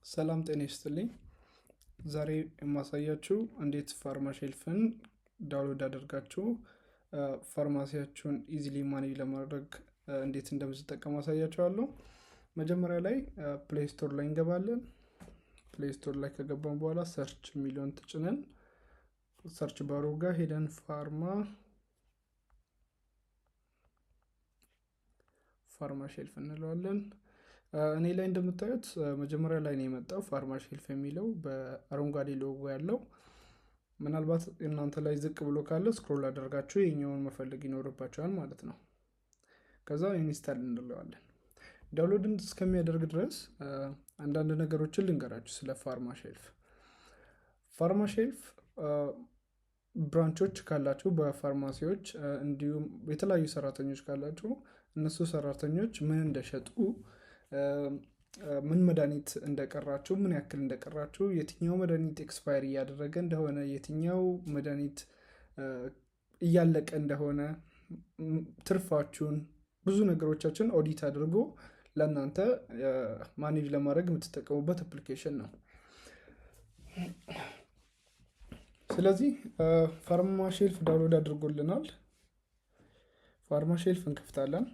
ሰላም ጤና ይስጥልኝ። ዛሬ የማሳያችሁ እንዴት ፋርማሼልፍን ዳውንሎድ አድርጋችሁ ፋርማሲያችሁን ኢዚሊ ማኔጅ ለማድረግ እንዴት እንደምትጠቀሙ አሳያችኋለሁ። መጀመሪያ ላይ ፕሌይ ስቶር ላይ እንገባለን። ፕሌይ ስቶር ላይ ከገባን በኋላ ሰርች የሚለውን ተጭነን ሰርች ባሩ ጋር ሄደን ፋርማሼልፍ እንለዋለን። እኔ ላይ እንደምታዩት መጀመሪያ ላይ ነው የመጣው ፋርማሼልፍ የሚለው በአረንጓዴ ሎጎ ያለው። ምናልባት እናንተ ላይ ዝቅ ብሎ ካለ ስክሮል አድርጋችሁ የኛውን መፈለግ ይኖርባችኋል ማለት ነው። ከዛ ኢንስታል እንለዋለን። ዳውንሎድ እስከሚያደርግ ድረስ አንዳንድ ነገሮችን ልንገራችሁ ስለ ፋርማሼልፍ ብራንቾች ካላችሁ በፋርማሲዎች እንዲሁም የተለያዩ ሰራተኞች ካላችሁ እነሱ ሰራተኞች ምን እንደሸጡ፣ ምን መድኃኒት እንደቀራችሁ፣ ምን ያክል እንደቀራችሁ፣ የትኛው መድኃኒት ኤክስፓየር እያደረገ እንደሆነ፣ የትኛው መድኃኒት እያለቀ እንደሆነ፣ ትርፋችሁን፣ ብዙ ነገሮቻችን ኦዲት አድርጎ ለእናንተ ማኔጅ ለማድረግ የምትጠቀሙበት አፕሊኬሽን ነው። ስለዚህ ፋርማሼልፍ ዳውንሎድ አድርጎልናል። ፋርማሼልፍ እንከፍታለን።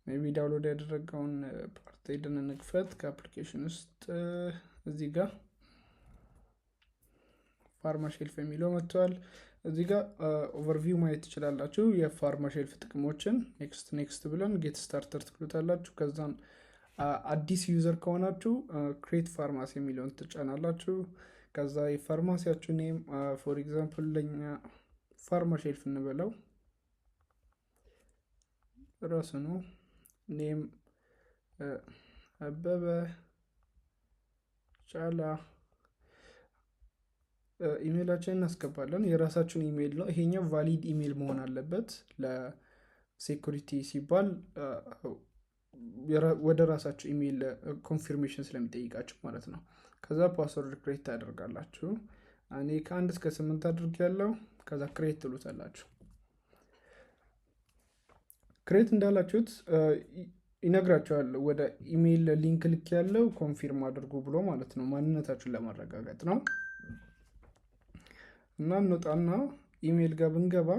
ሜቢ ዳውንሎድ ያደረገውን ፓርት ሄደን እንክፈት። ከአፕሊኬሽን ውስጥ እዚህ ጋር ፋርማሼልፍ የሚለው መጥቷል። እዚህ ጋር ኦቨርቪው ማየት ትችላላችሁ የፋርማሼልፍ ጥቅሞችን። ኔክስት ብለን ጌት ስታርተር ትክሉታላችሁ። ከዛን አዲስ ዩዘር ከሆናችሁ ክሬት ፋርማሲ የሚለውን ትጫናላችሁ። ከዛ የፋርማሲያችሁ ኔም ፎር ኤግዛምፕል ለኛ ፋርማሼልፍ እንበለው ራሱ ነው። ኔም አበበ ጫላ። ኢሜይላችንን እናስገባለን። የራሳችሁን ኢሜይል ነው ይሄኛው። ቫሊድ ኢሜይል መሆን አለበት ለሴኩሪቲ ሲባል ወደ ራሳችሁ ኢሜይል ኮንፊርሜሽን ስለሚጠይቃችሁ ማለት ነው። ከዛ ፓስወርድ ክሬት ታደርጋላችሁ። እኔ ከ1 እስከ 8 አድርጌያለሁ። ከዛ ክሬት ትሉታላችሁ። ክሬት እንዳላችሁት ይነግራችኋል። ወደ ኢሜይል ሊንክ ልክ ያለው ኮንፊርም አድርጉ ብሎ ማለት ነው። ማንነታችሁን ለማረጋገጥ ነው። እና እንወጣና ኢሜይል ጋር ብንገባ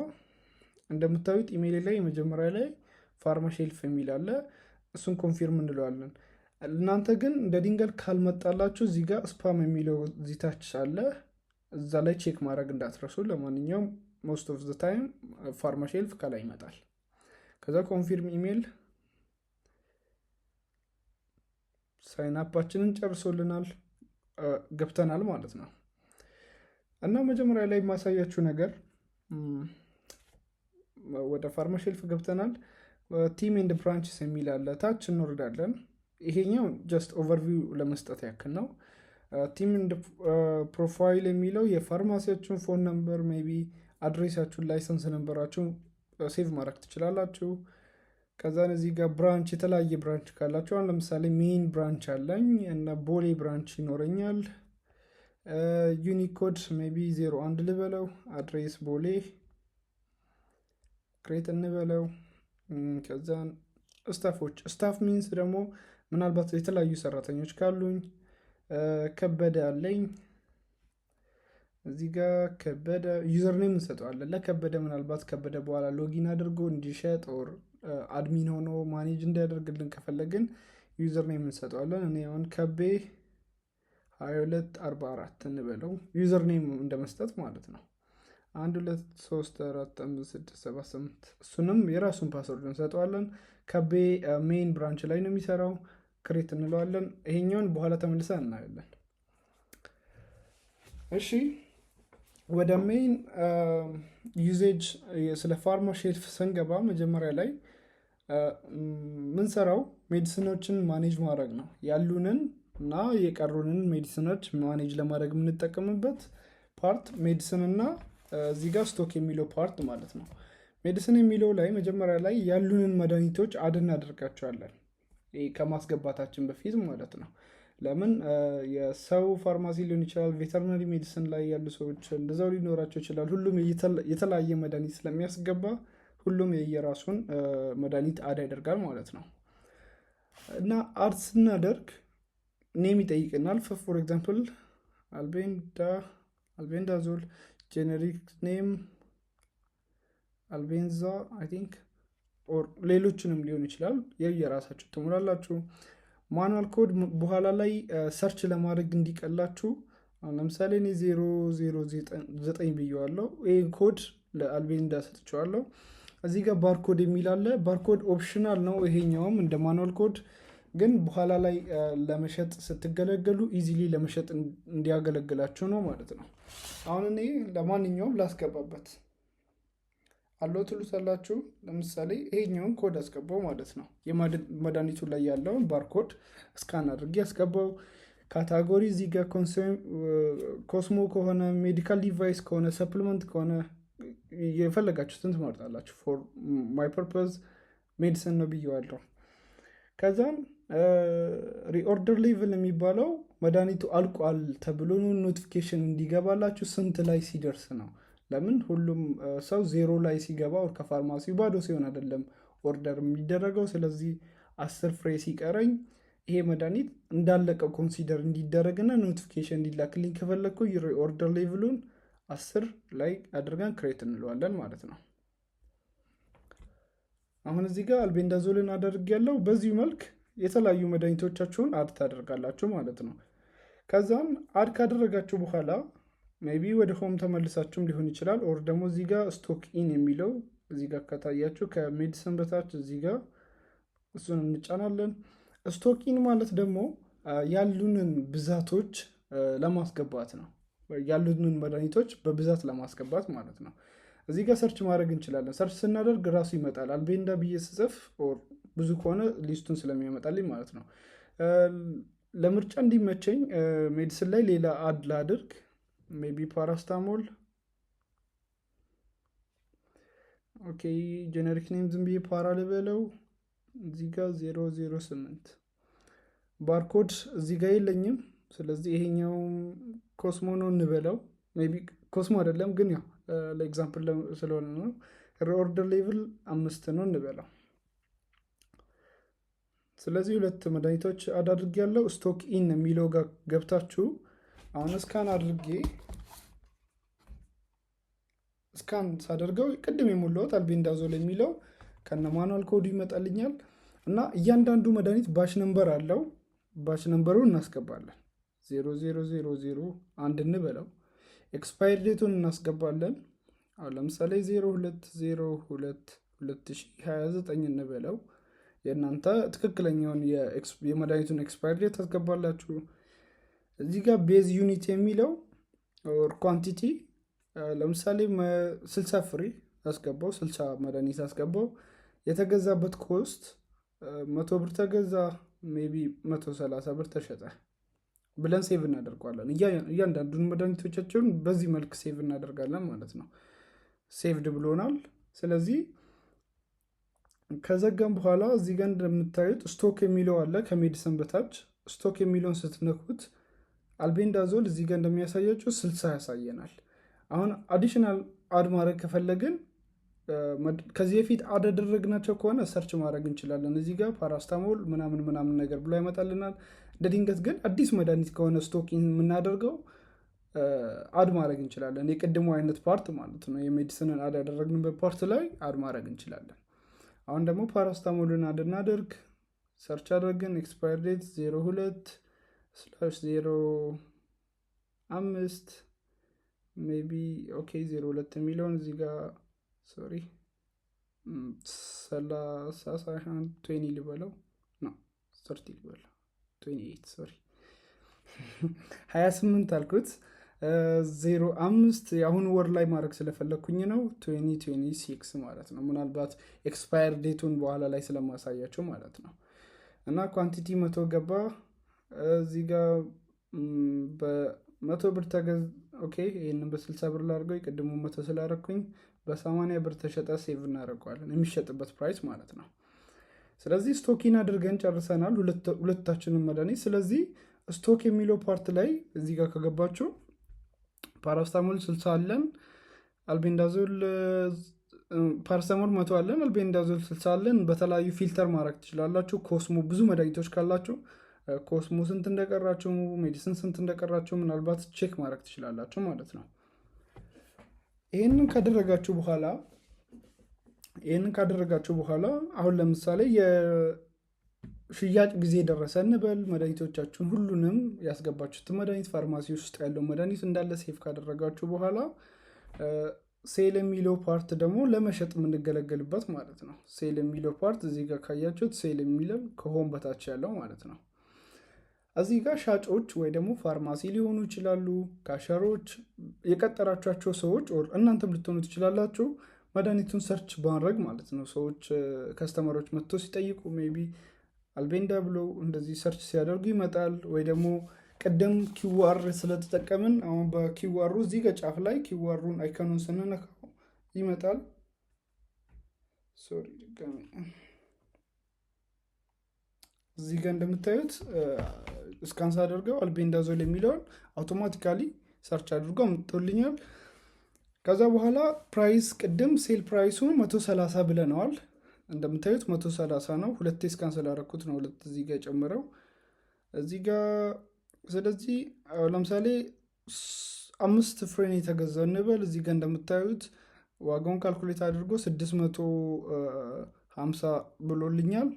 እንደምታዩት ኢሜይል ላይ የመጀመሪያ ላይ ፋርማሼልፍ የሚል አለ። እሱን ኮንፊርም እንለዋለን። እናንተ ግን እንደ ድንገት ካልመጣላችሁ እዚህ ጋር ስፓም የሚለው እዚህ ታች አለ። እዛ ላይ ቼክ ማድረግ እንዳትረሱ። ለማንኛውም ሞስት ኦፍ ዘ ታይም ፋርማሼልፍ ከላይ ይመጣል። ከዛ ኮንፊርም ኢሜይል ሳይን አፓችንን ጨርሶልናል፣ ገብተናል ማለት ነው። እና መጀመሪያ ላይ የማሳያችሁ ነገር ወደ ፋርማሼልፍ ገብተናል። ቲም ኤንድ ብራንችስ የሚል አለ። ታች እንወርዳለን። ይሄኛው ጀስት ኦቨርቪው ለመስጠት ያክል ነው። ቲም ኤንድ ፕሮፋይል የሚለው የፋርማሲያችሁን ፎን ነምበር፣ ሜይ ቢ አድሬሳችሁን፣ ላይሰንስ ነምበራችሁ ሴቭ ማድረግ ትችላላችሁ። ከዛን እዚህ ጋር ብራንች፣ የተለያየ ብራንች ካላችሁ፣ አሁን ለምሳሌ ሜይን ብራንች አለኝ እና ቦሌ ብራንች ይኖረኛል። ዩኒኮድ ሜይ ቢ 01 ልበለው። አድሬስ ቦሌ ክሬት እንበለው። ከዛን ስታፍ ሚንስ ደግሞ ምናልባት የተለያዩ ሰራተኞች ካሉኝ ከበደ አለኝ። እዚህ ጋር ከበደ ዩዘርኔም እንሰጠዋለን። ለከበደ ምናልባት ከበደ በኋላ ሎጊን አድርጎ እንዲሸጥ ኦር አድሚን ሆኖ ማኔጅ እንዲያደርግልን ከፈለግን ዩዘርኔም እንሰጠዋለን። እኔ አሁን ከቤ 2244 እንበለው። ዩዘርኔም እንደመስጠት ማለት ነው። 1 2 3 4 5 6 7 8 እሱንም የራሱን ፓስወርድ እንሰጠዋለን። ከቤ ሜይን ብራንች ላይ ነው የሚሰራው። ክሬት እንለዋለን። ይሄኛውን በኋላ ተመልሰን እናያለን። እሺ ወደ ሜይን ዩዜጅ ስለ ፋርማሼልፍ ስንገባ መጀመሪያ ላይ ምንሰራው ሜዲሲኖችን ማኔጅ ማድረግ ነው። ያሉንን እና የቀሩንን ሜዲሲኖች ማኔጅ ለማድረግ የምንጠቀምበት ፓርት ሜዲሲን እና እዚህ ጋር ስቶክ የሚለው ፓርት ማለት ነው። ሜዲሲን የሚለው ላይ መጀመሪያ ላይ ያሉንን መድኃኒቶች አድ እናደርጋቸዋለን ከማስገባታችን በፊት ማለት ነው። ለምን የሰው ፋርማሲ ሊሆን ይችላል፣ ቬተርናሪ ሜዲሲን ላይ ያሉ ሰዎች እንደዛው ሊኖራቸው ይችላል። ሁሉም የተለያየ መድኃኒት ስለሚያስገባ ሁሉም የየራሱን መድኃኒት አድ ያደርጋል ማለት ነው። እና አድ ስናደርግ ኔም ይጠይቀናል። ፎር ኤግዛምፕል አልቤንዳዞል ጄኔሪክ ኔም አልቤንዛ አይ ቲንክ ኦር ሌሎችንም ሊሆን ይችላል። የራሳችሁ ትሞላላችሁ። ማኑዋል ኮድ በኋላ ላይ ሰርች ለማድረግ እንዲቀላችሁ አሁን ለምሳሌ እኔ 009 ብየዋለሁ። ይህ ኮድ ለአልቤንዳ ሰጥቼዋለሁ። እዚህ ጋር ባርኮድ የሚል አለ። ባርኮድ ኦፕሽናል ነው። ይሄኛውም እንደ ማኑዋል ኮድ ግን በኋላ ላይ ለመሸጥ ስትገለገሉ ኢዚሊ ለመሸጥ እንዲያገለግላችሁ ነው ማለት ነው። አሁን እኔ ለማንኛውም ላስገባበት አለው ትሉታላችሁ። ለምሳሌ ይሄኛውን ኮድ አስገባው ማለት ነው። የመድኃኒቱ ላይ ያለውን ባርኮድ ስካን አድርጌ ያስገባው። ካታጎሪ እዚህ ጋር ኮስሞ ከሆነ ሜዲካል ዲቫይስ ከሆነ ሰፕሊመንት ከሆነ የፈለጋችሁትን ትመርጣላችሁ። ፎር ማይ ፐርፐዝ ሜዲሲን ነው ብየዋለሁ። ከዛም ሪኦርደር ሌቭል የሚባለው መድኃኒቱ አልቋል ተብሎ ኖቲፊኬሽን እንዲገባላችሁ ስንት ላይ ሲደርስ ነው። ለምን ሁሉም ሰው 0 ላይ ሲገባ ከፋርማሲው ባዶ ሲሆን አይደለም ኦርደር የሚደረገው። ስለዚህ 10 ፍሬ ሲቀረኝ ይሄ መድኃኒት እንዳለቀው ኮንሲደር እንዲደረግና ኖቲፊኬሽን እንዲላክልኝ ከፈለግኩ ሪኦርደር ሌቭሉን 10 ላይ አድርገን ክሬት እንለዋለን ማለት ነው። አሁን እዚህ ጋር አልቤንዳዞልን አደርግ ያለው በዚሁ መልክ የተለያዩ መድኃኒቶቻችሁን አድ ታደርጋላችሁ ማለት ነው። ከዛም አድ ካደረጋችሁ በኋላ ሜቢ ወደ ሆም ተመልሳችሁም ሊሆን ይችላል። ኦር ደግሞ እዚህ ጋር ስቶክ ኢን የሚለው እዚህ ጋር ከታያችሁ ከሜዲሲን በታች እዚህ ጋር እሱን እንጫናለን። ስቶክ ኢን ማለት ደግሞ ያሉንን ብዛቶች ለማስገባት ነው። ያሉንን መድኃኒቶች በብዛት ለማስገባት ማለት ነው። እዚህ ጋር ሰርች ማድረግ እንችላለን። ሰርች ስናደርግ ራሱ ይመጣል። አልቤንዳ ብዬ ስጽፍ ብዙ ከሆነ ሊስቱን ስለሚያመጣልኝ ማለት ነው። ለምርጫ እንዲመቸኝ ሜዲሲን ላይ ሌላ አድ ላድርግ። ሜቢ ፓራስታሞል ኦኬ። ጀነሪክ ኔም ዝም ብዬ ፓራ ልበለው። እዚህ ጋር 008 ባርኮድ እዚህ ጋር የለኝም። ስለዚህ ይሄኛው ኮስሞ ነው እንበለው። ሜቢ ኮስሞ አይደለም ግን ያው ለኤግዛምፕል ስለሆነ ነው። ሪኦርደር ሌቭል 5 ነው እንበለው። ስለዚህ 2 መድኃኒቶች አድርጌ ያለው ስቶክ ኢን የሚለው ጋር ገብታችሁ አሁን ስካን አድርጌ ስካን ሳደርገው ቅድም የሞላሁት አልቤንዳዞል የሚለው ከነ ማኑዋል ኮዱ ይመጣልኛል። እና እያንዳንዱ መድኃኒት ባች ነምበር አለው። ባች ነምበሩን እናስገባለን። 0001 እንበለው። ኤክስፓየር ዴቱን እናስገባለን። አሁን ለምሳሌ 02/02/2029 እንበለው። የእናንተ ትክክለኛውን የመድኃኒቱን ኤክስፓየር ዴት ታስገባላችሁ። እዚህ ጋር ቤዝ ዩኒት የሚለው ኳንቲቲ ለምሳሌ 60 ፍሬ አስገባው፣ 60 መድኃኒት አስገባው። የተገዛበት ኮስት 100 ብር ተገዛ፣ ሜቢ 130 ብር ተሸጠ ብለን ሴቭ እናደርገዋለን። እያንዳንዱን መድኃኒቶቻቸውን በዚህ መልክ ሴቭ እናደርጋለን ማለት ነው። ሴቭድ ብሎናል። ስለዚህ ከዘጋም በኋላ እዚህ ጋር እንደምታዩት ስቶክ የሚለው አለ ከሜዲሲን በታች። ስቶክ የሚለውን ስትነኩት አልቤንዳዞል እዚህ ጋር እንደሚያሳያችሁ 60 ያሳየናል። አሁን አዲሽናል አድ ማድረግ ከፈለግን ከዚህ በፊት አድ ያደረግናቸው ከሆነ ሰርች ማድረግ እንችላለን። እዚህ ጋር ፓራስታሞል ምናምን ነገር ብሎ ያመጣልናል። እንደ ድንገት ግን አዲስ መድኃኒት ከሆነ ስቶኪንግ የምናደርገው አድ ማድረግ እንችላለን። የቅድሙ አይነት ፓርት ማለት ነው። የሜዲሲንን አድ ያደረግንበት ፓርት ላይ አድ ማድረግ እንችላለን። አሁን ደግሞ ፓራስታሞልን አድ እናደርግ። ሰርች አድርገን ኤክስፓየር ዴት 02/05 ሜቢ ኦኬ 02 የሚለውን እዚህ ጋር ሶሪ 30 ሳይሆን 20 ልበለው ነው 30 ልበለው 28 ሶሪ 28 አልኩት። 05 የአሁኑ ወር ላይ ማድረግ ስለፈለግኩኝ ነው 2026 ማለት ነው። ምናልባት ኤክስፓየር ዴቱን በኋላ ላይ ስለማሳያቸው ማለት ነው። እና ኳንቲቲ 100 ገባ። እዚህ ጋር በ100 ብር ተገዝ ኦኬ። ይህንን በ60 ብር ላድርገው። የቅድሙ 100 ስላደረግኩኝ በ80 ብር ተሸጠ። ሴቭ እናደርገዋለን የሚሸጥበት ፕራይስ ማለት ነው። ስለዚህ ስቶኪን አድርገን ጨርሰናል ሁለታችንን መድኃኒት። ስለዚህ ስቶክ የሚለው ፓርት ላይ እዚህ ጋር ከገባችሁ ፓራስታሞል 60 አለን፣ አልቤንዳዞል ፓራስታሞል 100 አለን፣ አልቤንዳዞል 60 አለን። በተለያዩ ፊልተር ማድረግ ትችላላችሁ። ኮስሞ ብዙ መድኃኒቶች ካላችሁ ኮስሞ ስንት እንደቀራችሁ፣ ሜዲሲን ስንት እንደቀራችሁ ምናልባት ቼክ ማድረግ ትችላላችሁ ማለት ነው። ይህንን ካደረጋችሁ በኋላ አሁን ለምሳሌ የሽያጭ ጊዜ ደረሰ እንበል። መድኃኒቶቻችሁን ሁሉንም ያስገባችሁትን መድኃኒት ፋርማሲ ውስጥ ያለው መድኃኒት እንዳለ ሴፍ ካደረጋችሁ በኋላ ሴል የሚለው ፓርት ደግሞ ለመሸጥ የምንገለገልበት ማለት ነው። ሴል የሚለው ፓርት እዚህ ጋር ካያችሁት ሴል የሚለው ከሆን በታች ያለው ማለት ነው። እዚህ ጋር ሻጮች ወይ ደግሞ ፋርማሲ ሊሆኑ ይችላሉ፣ ካሸሮች፣ የቀጠራችኋቸው ሰዎች እናንተም ልትሆኑ ትችላላችሁ። መድኃኒቱን ሰርች በማድረግ ማለት ነው። ሰዎች ከስተመሮች መጥቶ ሲጠይቁ ሜይ ቢ አልቤንዳ ብለው እንደዚህ ሰርች ሲያደርጉ ይመጣል። ወይ ደግሞ ቅድም ኪዋር ስለተጠቀምን አሁን በኪዋሩ እዚህ ጋር ጫፍ ላይ ኪዋሩን አይከኑን ስንነካው ይመጣል። ሶሪ ድጋሚ እዚህ ጋር እንደምታዩት እስካንስ አድርገው አልቤንዳዞል የሚለውን አውቶማቲካሊ ሰርች አድርገው አምጥቶልኛል። ከዛ በኋላ ፕራይስ ቅድም ሴል ፕራይሱን 130 ብለነዋል። እንደምታዩት 130 ነው። ሁለቴ እስካን ስላደረኩት ነው ሁለት እዚህ ጋር የጨመረው እዚህ ጋር። ስለዚህ ለምሳሌ 5 ፍሬን የተገዛው እንበል። እዚህ ጋር እንደምታዩት ዋጋውን ካልኩሌት አድርጎ 650 ብሎልኛል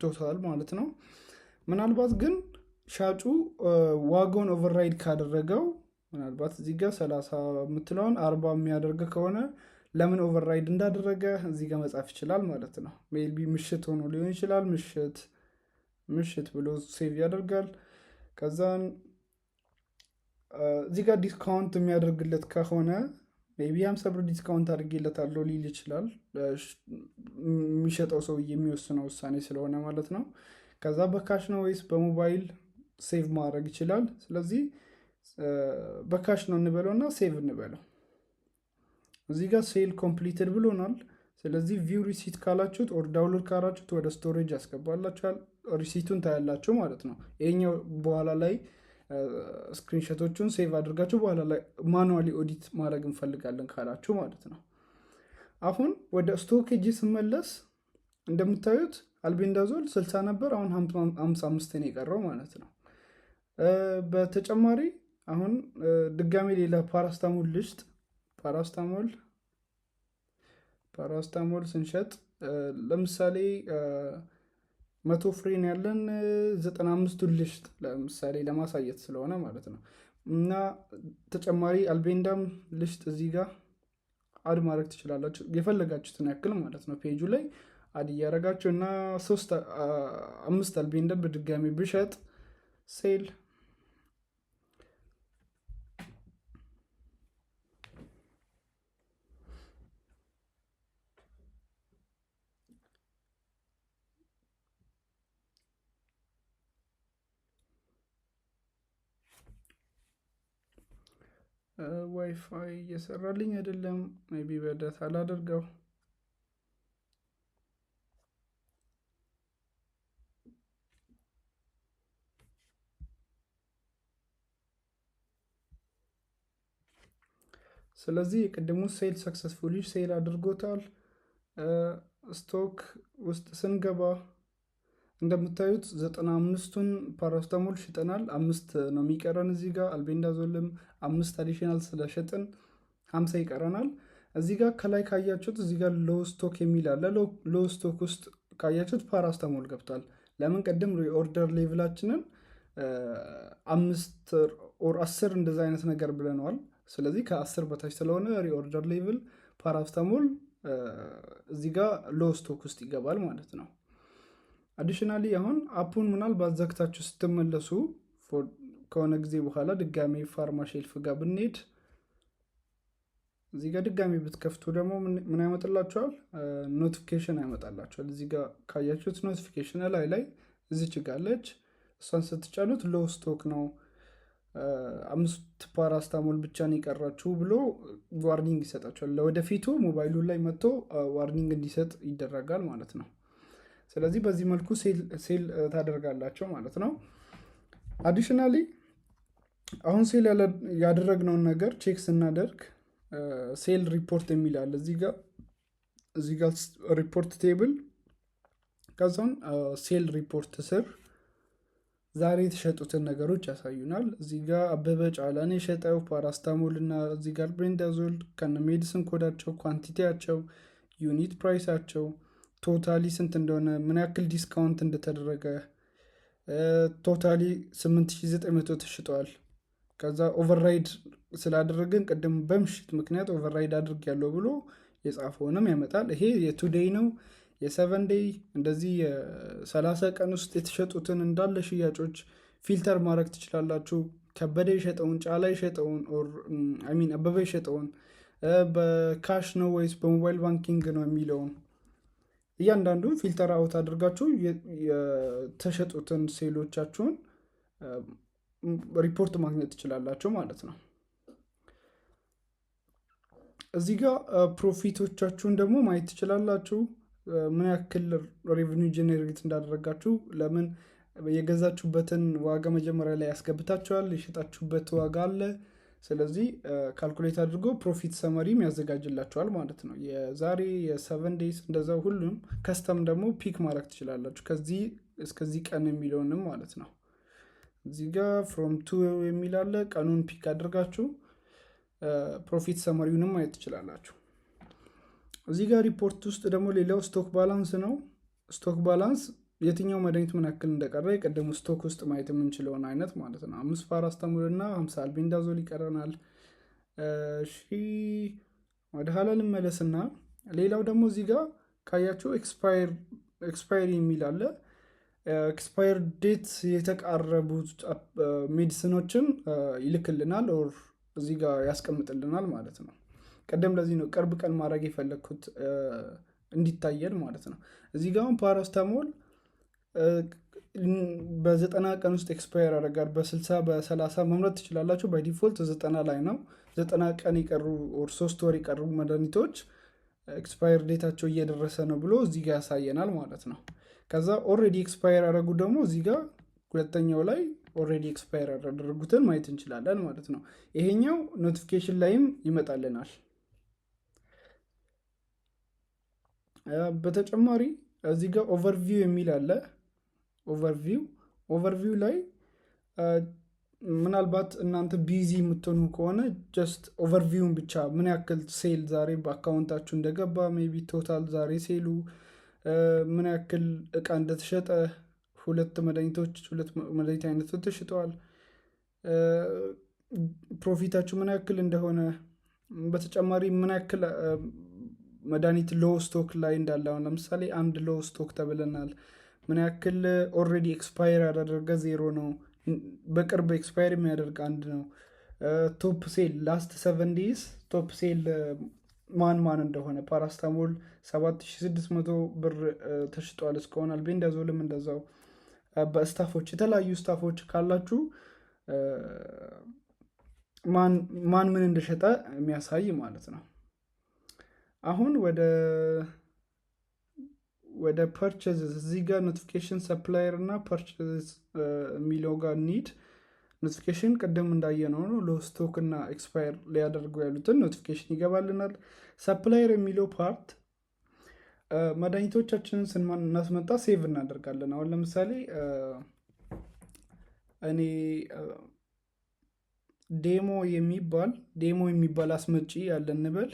ቶታል ማለት ነው። ምናልባት ግን ሻጩ ዋጋውን ኦቨርራይድ ካደረገው ምናልባት እዚህ ጋር 30 የምትለውን 40 የሚያደርግ ከሆነ ለምን ኦቨርራይድ እንዳደረገ እዚህ ጋር መጻፍ ይችላል ማለት ነው። ሜይቢ ምሽት ሆኖ ሊሆን ይችላል። ምሽት ብሎ ሴቭ ያደርጋል። ከዛን እዚህ ጋር ዲስካውንት የሚያደርግለት ከሆነ ሜይቢ 50 ብር ዲስካውንት አድርጌለታለሁ ሊል ይችላል። የሚሸጠው ሰው የሚወስነው ውሳኔ ስለሆነ ማለት ነው። ከዛ በካሽ ነው ወይስ በሞባይል ሴቭ ማድረግ ይችላል። ስለዚህ በካሽ ነው እንበለውና ሴቭ እንበለው። እዚህ ጋር ሴል ኮምፕሊትድ ብሎናል። ስለዚህ ቪው ሪሲት ካላችሁት ኦር ዳውንሎድ ካላችሁት ወደ ስቶሬጅ ያስገባላችኋል። ሪሲቱን ታያላችሁ ማለት ነው። ይሄኛው በኋላ ላይ ስክሪንሾቶቹን ሴቭ አድርጋችሁ በኋላ ላይ ማኑዋሊ ኦዲት ማድረግ እንፈልጋለን ካላችሁ ማለት ነው። አሁን ወደ ስቶክ ሄጄ ስመለስ እንደምታዩት አልቤንዳዞል 60 ነበር፣ አሁን 55 ነው የቀረው ማለት ነው። በተጨማሪ አሁን ድጋሜ ሌላ ፓራስታሞል ልስጥ። ፓራስታሞል ስንሸጥ ለምሳሌ 100 ፍሬን ያለን 95ቱን ልሽጥ ለምሳሌ ለማሳየት ስለሆነ ማለት ነው። እና ተጨማሪ አልቤንዳም ልሽጥ እዚህ ጋር አድ ማድረግ ትችላላችሁ የፈለጋችሁትን ያክል ማለት ነው። ፔጁ ላይ አድ እያደረጋችሁ እና 5 አልቤንዳም በድጋሚ ብሸጥ ሴል ዋይፋይ እየሰራልኝ አይደለም። ሜይ ቢ በዳታ አላደርገው። ስለዚህ የቅድሙ ሴል ሰክሰስፉሊ ሴል አድርጎታል። ስቶክ ውስጥ ስንገባ እንደምታዩት 95ቱን ፓራስታሞል ሽጠናል። 5 ነው የሚቀረን እዚህ ጋር። አልቤንዳዞልም 5 አዲሽናል ስለሸጥን 50 ይቀረናል። እዚህ ጋር ከላይ ካያችሁት እዚህ ጋር ሎ ስቶክ የሚል አለ። ሎ ስቶክ ውስጥ ካያችሁት ፓራስታሞል ገብቷል። ለምን ቅድም ሪኦርደር ሌቭላችንን 5 ኦር 10 እንደዛ አይነት ነገር ብለነዋል። ስለዚህ ከ10 በታች ስለሆነ ሪኦርደር ሌቭል ፓራስታሞል እዚህ ጋር ሎ ስቶክ ውስጥ ይገባል ማለት ነው። አዲሽናሊ አሁን አፑን ምናልባት ዘግታችሁ ስትመለሱ ከሆነ ጊዜ በኋላ ድጋሚ ፋርማ ሼልፍ ጋር ብንሄድ እዚህ ጋር ድጋሚ ብትከፍቱ ደግሞ ምን ያመጣላችኋል? ኖቲፊኬሽን ያመጣላችኋል። እዚህ ጋር ካያችሁት ኖቲፊኬሽን ላይ እዚች ጋለች። እሷን ስትጫኑት ሎ ስቶክ ነው 5 ፓራስታሞል ብቻ ነው የቀራችሁ ብሎ ዋርኒንግ ይሰጣችኋል። ለወደፊቱ ሞባይሉ ላይ መጥቶ ዋርኒንግ እንዲሰጥ ይደረጋል ማለት ነው። ስለዚህ በዚህ መልኩ ሴል ታደርጋላቸው ማለት ነው። አዲሽናሊ አሁን ሴል ያደረግነውን ነገር ቼክ ስናደርግ ሴል ሪፖርት የሚላል እዚህ ጋር እዚህ ጋር ሪፖርት ቴብል፣ ከዛን ሴል ሪፖርት ስር ዛሬ የተሸጡትን ነገሮች ያሳዩናል። እዚህ ጋር አበበ ጫላን የሸጠው ፓራስታሞል እና እዚህ ጋር ቤንዳዞል ከነ ሜዲሲን ኮዳቸው፣ ኳንቲቲያቸው፣ ዩኒት ፕራይሳቸው፣ ቶታሊ ስንት እንደሆነ፣ ምን ያክል ዲስካውንት እንደተደረገ፣ ቶታሊ 8900 ተሽጠዋል። ከዛ ኦቨርራይድ ስላደረግን ቅድም በምሽት ምክንያት ኦቨርራይድ አድርግ ያለው ብሎ የጻፈውንም ያመጣል። ይሄ የቱዴይ ነው። የ7 ዴይ እንደዚህ የ30 ቀን ውስጥ የተሸጡትን እንዳለ ሽያጮች ፊልተር ማድረግ ትችላላችሁ። ከበደ የሸጠውን፣ ጫላ የሸጠውን፣ አበበ የሸጠውን በካሽ ነው ወይስ በሞባይል ባንኪንግ ነው የሚለውን እያንዳንዱ ፊልተር አውት አድርጋችሁ የተሸጡትን ሴሎቻችሁን ሪፖርት ማግኘት ትችላላችሁ ማለት ነው። እዚህ ጋር ፕሮፊቶቻችሁን ደግሞ ማየት ትችላላችሁ። ምን ያክል ሬቨኒው ጀኔሬት እንዳደረጋችሁ፣ ለምን የገዛችሁበትን ዋጋ መጀመሪያ ላይ ያስገብታችኋል፣ የሸጣችሁበት ዋጋ አለ። ስለዚህ ካልኩሌት አድርጎ ፕሮፊት ሰመሪም ያዘጋጅላችኋል ማለት ነው። የዛሬ የ7 ዴይስ እንደዛው ሁሉም ከስተም ደግሞ ፒክ ማድረግ ትችላላችሁ፣ ከዚህ እስከዚህ ቀን የሚለውንም ማለት ነው። እዚህ ጋር ፍሮም ቱ የሚል አለ። ቀኑን ፒክ አድርጋችሁ ፕሮፊት ሰመሪውንም ማየት ትችላላችሁ። እዚህ ጋር ሪፖርት ውስጥ ደግሞ ሌላው ስቶክ ባላንስ ነው። ስቶክ ባላንስ የትኛው መድኃኒት ምን ያክል እንደቀረ የቀደሙ ስቶክ ውስጥ ማየት የምንችለውን አይነት ማለት ነው። 5 ፓራስታሞል እና 50 አልቤንዳዞል ይቀረናል። ወደ ኋላ ልመለስና ሌላው ደግሞ እዚህ ጋር ካያችሁ ኤክስፓየሪ የሚል አለ። ኤክስፓየር ዴት የተቃረቡ ሜዲሲኖችን ይልክልናል ኦር እዚህ ጋር ያስቀምጥልናል ማለት ነው። ቀደም ለዚህ ነው ቅርብ ቀን ማድረግ የፈለግኩት እንዲታየን ማለት ነው። እዚህ ጋር አሁን ፓራስታሞል በ90 ቀን ውስጥ ኤክስፓየር ያደርጋል። በ60 በ30 መምረጥ ትችላላችሁ። በዲፎልት 90 ላይ ነው። 90 ቀን የቀሩ ኦር 3 ወር የቀሩ መድኃኒቶች ኤክስፓየር ዴታቸው እየደረሰ ነው ብሎ እዚህ ጋር ያሳየናል ማለት ነው። ከዛ ኦልሬዲ ኤክስፓየር ያደረጉ ደግሞ እዚህ ጋር ሁለተኛው ላይ ኦልሬዲ ኤክስፓየር ያደረጉትን ማየት እንችላለን ማለት ነው። ይሄኛው ኖቲፊኬሽን ላይም ይመጣልናል። በተጨማሪ እዚህ ጋር ኦቨርቪው የሚል አለ። ኦቨርቪው ላይ ምናልባት እናንተ ቢዚ የምትሆኑ ከሆነ ጀስት ኦቨርቪውን ብቻ ምን ያክል ሴል ዛሬ በአካውንታችሁ እንደገባ፣ ሜይ ቢ ቶታል ዛሬ ሴሉ ምን ያክል እቃ እንደተሸጠ፣ ሁለት መድኃኒት አይነቶች ተሽጠዋል፣ ፕሮፊታችሁ ምን ያክል እንደሆነ፣ በተጨማሪ ምን ያክል መድኃኒት ሎ ስቶክ ላይ እንዳለ፣ አሁን ለምሳሌ አንድ ሎ ስቶክ ተብለናል። ምን ያክል ኦልሬዲ ኤክስፓየር ያደረገ 0 ነው፣ በቅርብ ኤክስፓየር የሚያደርግ 1 ነው። ቶፕ ሴል ላስት 7 ዴይስ ቶፕ ሴል ማን እንደሆነ፣ ፓራስታሞል 7600 ብር ተሽጧል እስከሆነ፣ አልቤንዳዞልም እንደዛው። በስታፎች የተለያዩ ስታፎች ካላችሁ ማን ምን እንደሸጠ የሚያሳይ ማለት ነው። አሁን ወደ ፐርቼዝ እዚህ ጋር ኖቲፊኬሽን ሰፕላየር እና ፐርቼዝ የሚለው ጋር ኒድ ኖቲፊኬሽን ቅድም እንዳየነው ነው። ሎ ስቶክ እና ኤክስፓየር ሊያደርጉ ያሉትን ኖቲፊኬሽን ይገባልናል። ሰፕላየር የሚለው ፓርት መድኃኒቶቻችንን ስናስመጣ ሴቭ እናደርጋለን። አሁን ለምሳሌ እኔ ዴሞ የሚባል አስመጪ ያለ እንበል፣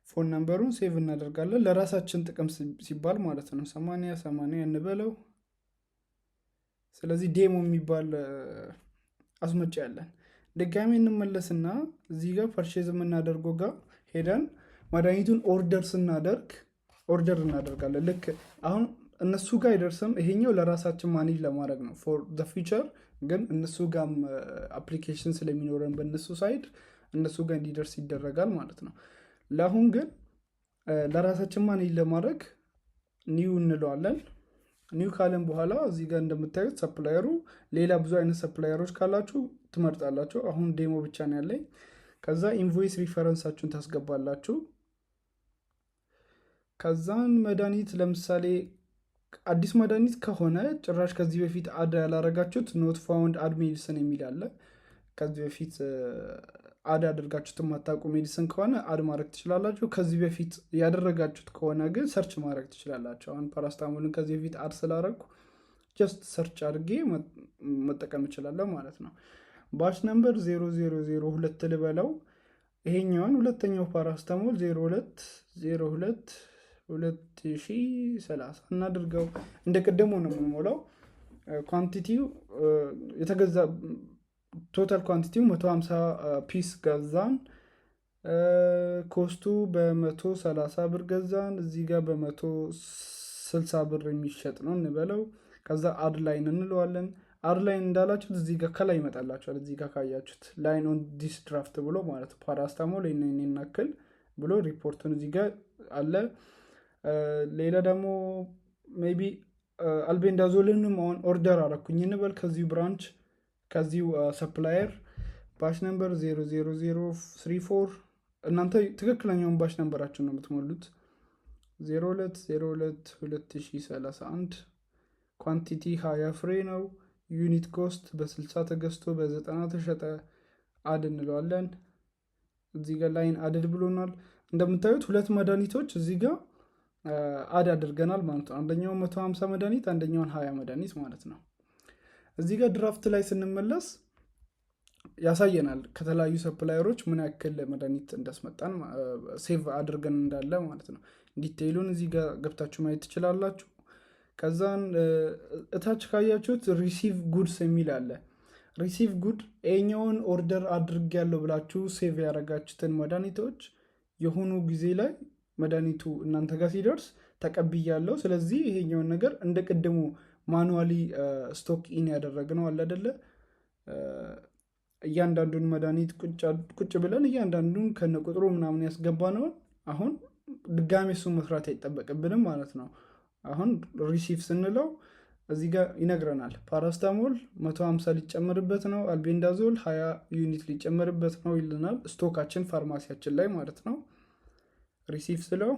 ፎን ነምበሩን ሴቭ እናደርጋለን ለራሳችን ጥቅም ሲባል ማለት ነው። 80 እንበለው። ስለዚህ ዴሞ የሚባል አስመጪ ያለን። ድጋሚ እንመለስና እዚህ ጋር ፐርቼዝ የምናደርገው ጋር ሄደን መድኃኒቱን ኦርደር እናደርጋለን። ልክ አሁን እነሱ ጋር አይደርስም። ይሄኛው ለራሳችን ማኔጅ ለማድረግ ነው። ፎር ዘ ፊውቸር ግን እነሱ ጋም አፕሊኬሽን ስለሚኖረን በእነሱ ሳይድ እነሱ ጋር እንዲደርስ ይደረጋል ማለት ነው። ለአሁን ግን ለራሳችን ማኔጅ ለማድረግ ኒው እንለዋለን። ኒው ካለን በኋላ እዚህ ጋር እንደምታዩት ሰፕላየሩ ሌላ ብዙ አይነት ሰፕላየሮች ካላችሁ ትመርጣላችሁ። አሁን ዴሞ ብቻ ነው ያለኝ። ከዛ ኢንቮይስ ሪፈረንሳችሁን ታስገባላችሁ። ከዛን መድኃኒት ለምሳሌ አዲስ መድኃኒት ከሆነ ጭራሽ ከዚህ በፊት አድ ያላረጋችሁት ኖት ፋውንድ አድ ሜዲሲን የሚል አለ። ከዚህ በፊት አድ አድርጋችሁት የማታውቁ ሜዲሲን ከሆነ አድ ማድረግ ትችላላችሁ። ከዚህ በፊት ያደረጋችሁት ከሆነ ግን ሰርች ማድረግ ትችላላችሁ። አሁን ፓራስታሞልን ከዚህ በፊት አድ ስላደረግኩ ጀስት ሰርች አድርጌ መጠቀም እችላለሁ ማለት ነው። ባች ነምበር 0002 ልበለው። ይሄኛውን ሁለተኛው ፓራስታሞል 0202 2030 እናድርገው። እንደ ቀደሙ ነው የምንሞላው። ኳንቲቲው የተገዛ ቶታል ኳንቲቲው 150 ፒስ ገዛን። ኮስቱ በ130 ብር ገዛን። እዚህ ጋር በ160 ብር የሚሸጥ ነው እንበለው። ከዛ አድ ላይን እንለዋለን። አድ ላይን እንዳላችሁት እዚህ ጋር ከላይ ይመጣላችኋል። እዚህ ጋር ካያችሁት ላይን ኦን ዲስ ድራፍት ብሎ ማለት ፓራስታሞል ይናክል ብሎ ሪፖርቱን እዚህ ጋር አለ። ሌላ ደግሞ ሜቢ አልቤንዳዞልንም አሁን ኦርደር አረኩኝ እንበል ከዚሁ ብራንች ከዚሁ ሰፕላየር ባች ነምበር 00034 እናንተ ትክክለኛውን ባች ነምበራችን ነው የምትሞሉት። 02022031 ኳንቲቲ 20 ፍሬ ነው። ዩኒት ኮስት በ60 ተገዝቶ በ90 ተሸጠ። አድ እንለዋለን። እዚህ ጋር ላይን አድድ ብሎናል። እንደምታዩት ሁለት መድኃኒቶች እዚህ ጋር አድ አድርገናል ማለት ነው። አንደኛው 150 መድኃኒት፣ አንደኛውን 20 መድኃኒት ማለት ነው። እዚህ ጋር ድራፍት ላይ ስንመለስ ያሳየናል ከተለያዩ ሰፕላየሮች ምን ያክል መድኃኒት እንዳስመጣን ሴቭ አድርገን እንዳለ ማለት ነው። ዲቴይሉን እዚህ ጋር ገብታችሁ ማየት ትችላላችሁ። ከዛን እታች ካያችሁት ሪሲቭ ጉድስ የሚል አለ። ሪሲቭ ጉድ ይሄኛውን ኦርደር አድርጌያለሁ ብላችሁ ሴቭ ያደረጋችሁትን መድኃኒቶች የሆኑ ጊዜ ላይ መድኃኒቱ እናንተ ጋር ሲደርስ ተቀብያለሁ። ስለዚህ ይሄኛውን ነገር እንደ ቅድሙ ማኑዋሊ ስቶክ ኢን ያደረግነው አለ አይደለ? እያንዳንዱን መድኃኒት ቁጭ ብለን እያንዳንዱን ከነቁጥሩ ምናምን ያስገባነውን አሁን ድጋሜ እሱን መስራት አይጠበቅብንም ማለት ነው። አሁን ሪሲቭ ስንለው እዚህ ጋር ይነግረናል። ፓራስታሞል 150 ሊጨመርበት ነው፣ አልቤንዳዞል 20 ዩኒት ሊጨመርበት ነው ይልናል። ስቶካችን ፋርማሲያችን ላይ ማለት ነው። ሪሲቭ ስለው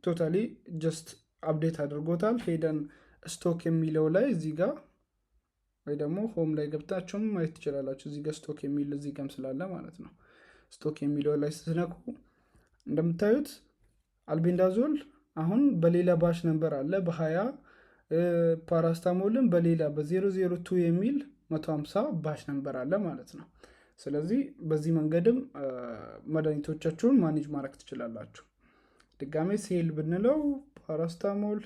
ቶታሊ ጀስት አፕዴት አድርጎታል። ሄደን ስቶክ የሚለው ላይ እዚህ ጋር ወይ ደግሞ ሆም ላይ ገብታችሁም ማየት ትችላላችሁ። እዚህ ጋር ስቶክ የሚል እዚህ ጋርም ስላለ ማለት ነው። ስቶክ የሚለው ላይ ስትነኩ እንደምታዩት አልቤንዳዞል አሁን በሌላ ባች ነምበር አለ በ20 ፓራስታሞልን በሌላ በ002 የሚል 150 ባች ነምበር አለ ማለት ነው። ስለዚህ በዚህ መንገድም መድኃኒቶቻችሁን ማኔጅ ማድረግ ትችላላችሁ። ድጋሜ ሴል ብንለው ፓራስታሞል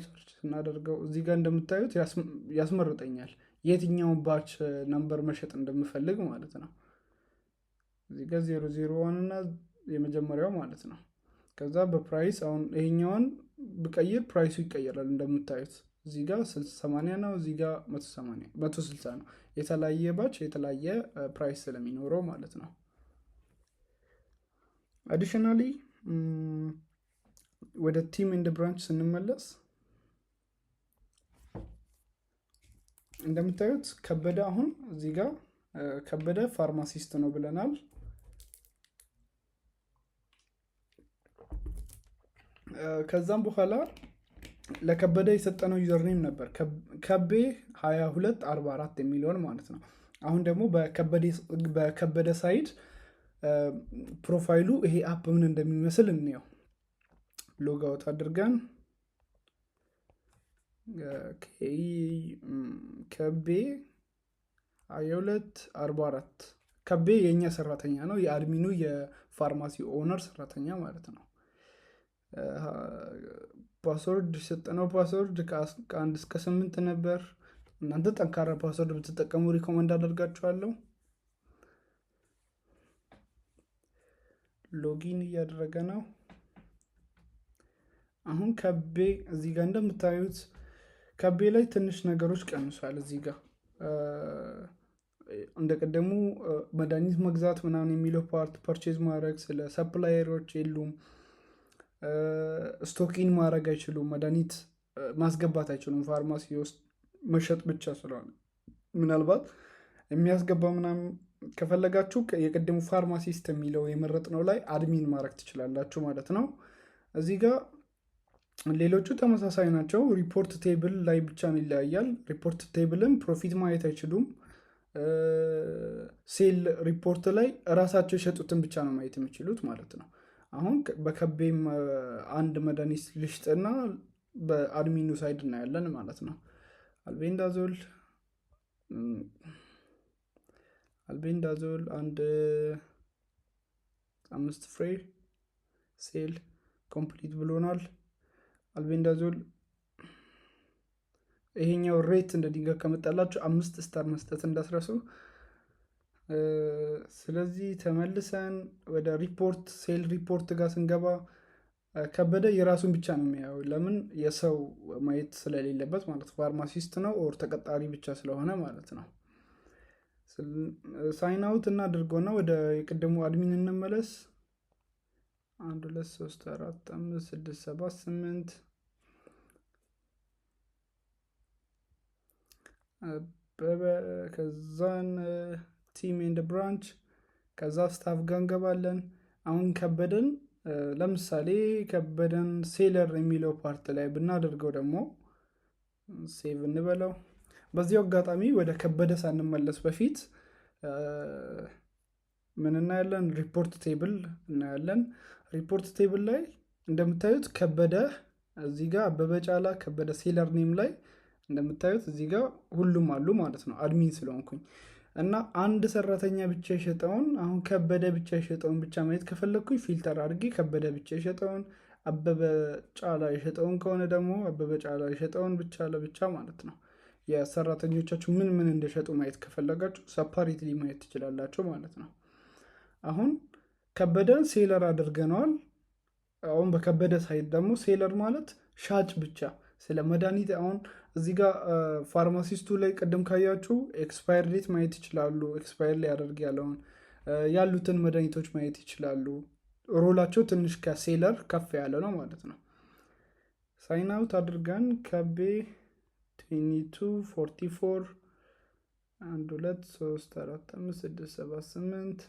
ሰርች ስናደርገው እዚህ ጋር እንደምታዩት ያስመርጠኛል የትኛውን ባች ነምበር መሸጥ እንደምፈልግ ማለት ነው። እዚህ ጋር 001 እና የመጀመሪያው ማለት ነው። ከዛ በፕራይስ አሁን ይሄኛውን ብቀይር ፕራይሱ ይቀየራል። እንደምታዩት እዚህ ጋር 80 ነው፣ እዚህ ጋር 160 ነው። የተለያየ ባች የተለያየ ፕራይስ ስለሚኖረው ማለት ነው። አዲሽናሊ ወደ ቲም ኤንድ ብራንች ስንመለስ እንደምታዩት ከበደ አሁን እዚህ ጋር ከበደ ፋርማሲስት ነው ብለናል። ከዛም በኋላ ለከበደ የሰጠነው ዩዘርኔም ነበር ከቤ 2244 የሚለውን ማለት ነው። አሁን ደግሞ በከበደ ሳይድ ፕሮፋይሉ ይሄ አፕ ምን እንደሚመስል እንየው። ሎጋውት አድርገን ከቤ 2244 ከቤ የእኛ ሰራተኛ ነው፣ የአድሚኑ የፋርማሲ ኦነር ሰራተኛ ማለት ነው። ፓስወርድ የሰጠነው ፓስወርድ ከ1 እስከ 8 ነበር። እናንተ ጠንካራ ፓስወርድ ብትጠቀሙ ሪኮመንድ አደርጋችኋለሁ። ሎጊን እያደረገ ነው። አሁን ከቤ እዚህ ጋር እንደምታዩት ከቤ ላይ ትንሽ ነገሮች ቀንሷል። እዚህ ጋር እንደቀደሙ መድኃኒት መግዛት ምናምን የሚለው ፓርት ፐርቼዝ ማድረግ ስለ ሰፕላየሮች የሉም። ስቶኪን ማድረግ አይችሉም። መድኃኒት ማስገባት አይችሉም። ፋርማሲ ውስጥ መሸጥ ብቻ ስለሆነ ምናልባት የሚያስገባ ምናምን ከፈለጋችሁ የቀደሙ ፋርማሲስት የሚለው የመረጥነው ላይ አድሚን ማድረግ ትችላላችሁ ማለት ነው። እዚህ ጋር ሌሎቹ ተመሳሳይ ናቸው። ሪፖርት ቴብል ላይ ብቻ ይለያያል። ሪፖርት ቴብልም ፕሮፊት ማየት አይችሉም። ሴል ሪፖርት ላይ እራሳቸው የሸጡትን ብቻ ነው ማየት የሚችሉት ማለት ነው። አሁን በከቤም አንድ መድኃኒት ልሽጥና በአድሚኑ ሳይድ እናያለን ማለት ነው። አልቤንዳዞል አንድ 5 ፍሬ ሴል ኮምፕሊት ብሎናል። አልቤንዳዞል ይሄኛው ሬት እንደ ድንጋይ ከመጣላችሁ 5 ስታር መስጠት እንዳስረሱ። ስለዚህ ተመልሰን ወደ ሪፖርት ሴል ሪፖርት ጋር ስንገባ ከበደ የራሱን ብቻ ነው የሚያየው። ለምን? የሰው ማየት ስለሌለበት ማለት ፋርማሲስት ነው ኦር ተቀጣሪ ብቻ ስለሆነ ማለት ነው። ሳይን አውት እናድርገውና ወደ የቅድሙ አድሚን እንመለስ። 1 2 3 4 5 6 7 8 ከዛን ቲም ኤንድ ብራንች ከዛ ስታፍ ጋር እንገባለን። አሁን ከበደን ለምሳሌ ከበደን ሴለር የሚለው ፓርት ላይ ብናደርገው ደግሞ ሴቭ እንበለው። በዚህ አጋጣሚ ወደ ከበደ ሳንመለስ በፊት ምን እናያለን? ሪፖርት ቴብል እናያለን። ሪፖርት ቴብል ላይ እንደምታዩት ከበደ እዚህ ጋር አበበ ጫላ ከበደ ሴለር ኔም ላይ እንደምታዩት እዚህ ጋር ሁሉም አሉ ማለት ነው። አድሚን ስለሆንኩኝ እና አንድ ሰራተኛ ብቻ የሸጠውን አሁን ከበደ ብቻ የሸጠውን ብቻ ማየት ከፈለግኩኝ ፊልተር አድርጌ ከበደ ብቻ የሸጠውን፣ አበበ ጫላ የሸጠውን ከሆነ ደግሞ አበበ ጫላ የሸጠውን ብቻ ለብቻ ማለት ነው። የሰራተኞቻችሁ ምን ምን እንደሸጡ ማየት ከፈለጋችሁ ሰፓሬትሊ ማየት ትችላላችሁ ማለት ነው። አሁን ከበደን ሴለር አድርገነዋል። አሁን በከበደ ሳይድ ደግሞ ሴለር ማለት ሻጭ ብቻ ስለ መድኃኒት አሁን እዚህ ጋር ፋርማሲስቱ ላይ ቅድም ካያችሁ ኤክስፓየር ዴት ማየት ይችላሉ። ኤክስፓየር ላይ ያደርግ ያሉትን መድኃኒቶች ማየት ይችላሉ። ሮላቸው ትንሽ ከሴለር ከፍ ያለ ነው ማለት ነው። ሳይን አውት አድርገን ከቤ 2244 1 2 3 4 5 6 7 8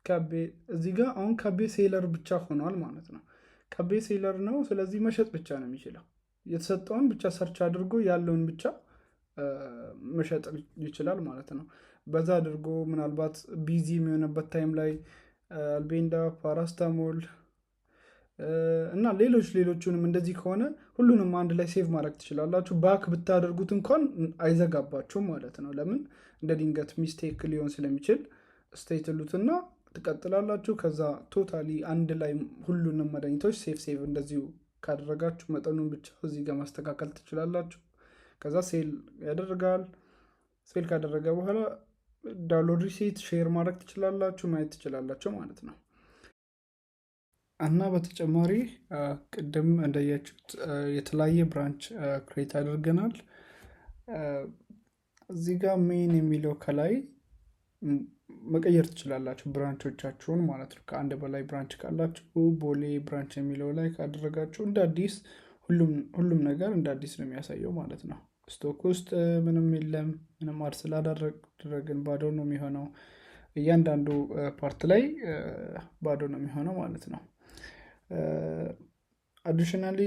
ከቤ እዚህ ጋር አሁን ከቤ ሴለር ብቻ ሆኗል ማለት ነው። ከቤ ሴለር ነው። ስለዚህ መሸጥ ብቻ ነው የሚችለው። የተሰጠውን ብቻ ሰርች አድርጎ ያለውን ብቻ መሸጥ ይችላል ማለት ነው። በዛ አድርጎ ምናልባት ቢዚ የሚሆነበት ታይም ላይ አልቤንዳ፣ ፓራስታሞል እና ሌሎቹንም እንደዚህ ከሆነ ሁሉንም አንድ ላይ ሴቭ ማድረግ ትችላላችሁ። ባክ ብታደርጉት እንኳን አይዘጋባችሁም ማለት ነው። ለምን? እንደ ድንገት ሚስቴክ ሊሆን ስለሚችል ስቴት ሉትና ትቀጥላላችሁ። ከዛ ቶታሊ አንድ ላይ ሁሉንም መድኃኒቶች ሴቭ እንደዚሁ ካደረጋችሁ መጠኑን ብቻ እዚህ ጋር ማስተካከል ትችላላችሁ። ከዛ ሴል ያደርጋል። ሴል ካደረገ በኋላ ዳውንሎድ ሪሲት ሼር ማድረግ ትችላላችሁ፣ ማየት ትችላላችሁ ማለት ነው። እና በተጨማሪ ቅድም እንዳያችሁት የተለያየ ብራንች ክሬት አድርገናል። እዚህ ጋር ሜን የሚለው ከላይ መቀየር ትችላላችሁ ብራንቾቻችሁን ማለት ነው። ከአንድ በላይ ብራንች ካላችሁ ቦሌ ብራንች የሚለው ላይ ካደረጋችሁ እንደ አዲስ ሁሉም ነገር እንደ አዲስ ነው የሚያሳየው ማለት ነው። ስቶክ ውስጥ ምንም የለም። ምንም አድ ስላደረግን ባዶ ነው የሚሆነው። እያንዳንዱ ፓርት ላይ ባዶ ነው የሚሆነው ማለት ነው። አዲሽናሊ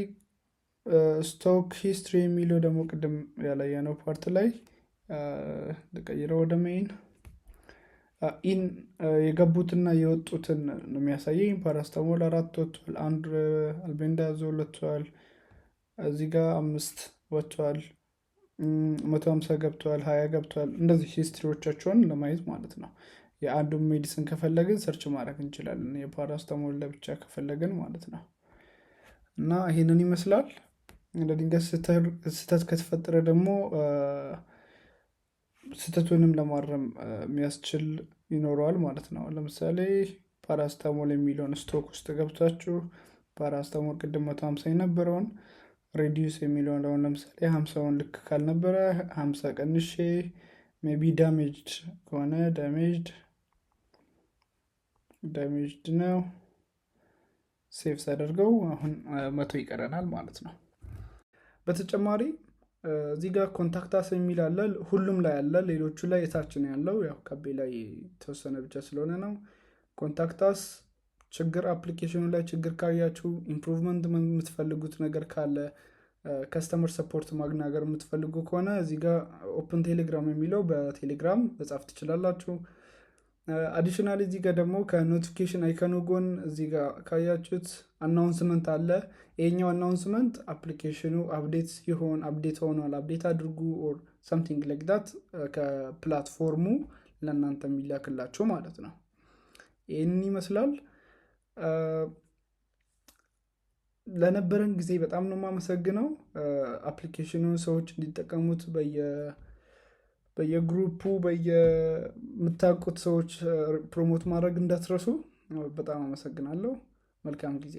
ስቶክ ሂስትሪ የሚለው ደግሞ ቅድም ያላየነው ፓርት ላይ ልቀይረው ወደ ሜይን ኢን የገቡትና የወጡትን ነው የሚያሳየኝ። ፓራስታሞል 4 ወጥቷል፣ 1 አልቤንዳዞል ወጥቷል፣ እዚህ ጋር 5 ወጥቷል፣ 150 ገብቷል፣ 20 ገብቷል። እንደዚህ ሂስትሪዎቻቸውን ለማየት ማለት ነው። የአንዱን ሜዲሲን ከፈለግን ሰርች ማድረግ እንችላለን፣ የፓራስታሞል ለብቻ ከፈለግን ማለት ነው። እና ይህንን ይመስላል። እንደ ድንገት ስህተት ከተፈጠረ ደግሞ ስህተቱንም ለማረም የሚያስችል ይኖረዋል ማለት ነው። ለምሳሌ ፓራስታሞል የሚለውን ስቶክ ውስጥ ገብታችሁ ፓራስታሞል ቅድም 150 የነበረውን ሬዲዩስ የሚለውን ለሆን ለምሳሌ 50ውን ልክ ካልነበረ 50 ቀንሼ ሜቢ ዳሜጅድ ከሆነ ዳሜጅድ ነው ሴቭ ሳደርገው አሁን 100 ይቀረናል ማለት ነው። በተጨማሪ እዚህ ጋር ኮንታክታስ የሚል አለ። ሁሉም ላይ አለ፣ ሌሎቹ ላይ የታች ነው ያለው። ያው ከቤ ላይ የተወሰነ ብቻ ስለሆነ ነው። ኮንታክታስ ችግር አፕሊኬሽኑ ላይ ችግር ካያችሁ ኢምፕሩቭመንት የምትፈልጉት ነገር ካለ ከስተመር ሰፖርት ማናገር የምትፈልጉ ከሆነ እዚህ ጋር ኦፕን ቴሌግራም የሚለው በቴሌግራም መጻፍ ትችላላችሁ። አዲሽናል እዚህ ጋር ደግሞ ከኖቲፊኬሽን አይከኑ ጎን እዚህ ጋር ካያችሁት አናውንስመንት አለ። ይሄኛው አናውንስመንት አፕሊኬሽኑ አፕዴት ሲሆን አፕዴት ሆኗል አፕዴት አድርጉ ኦር ሰምቲንግ ላይክ ዳት ከፕላትፎርሙ ለእናንተ የሚላክላችሁ ማለት ነው። ይህንን ይመስላል። ለነበረን ጊዜ በጣም ነው የማመሰግነው። አፕሊኬሽኑን ሰዎች እንዲጠቀሙት በየግሩፑ በየምታውቁት ሰዎች ፕሮሞት ማድረግ እንዳትረሱ። በጣም አመሰግናለሁ። መልካም ጊዜ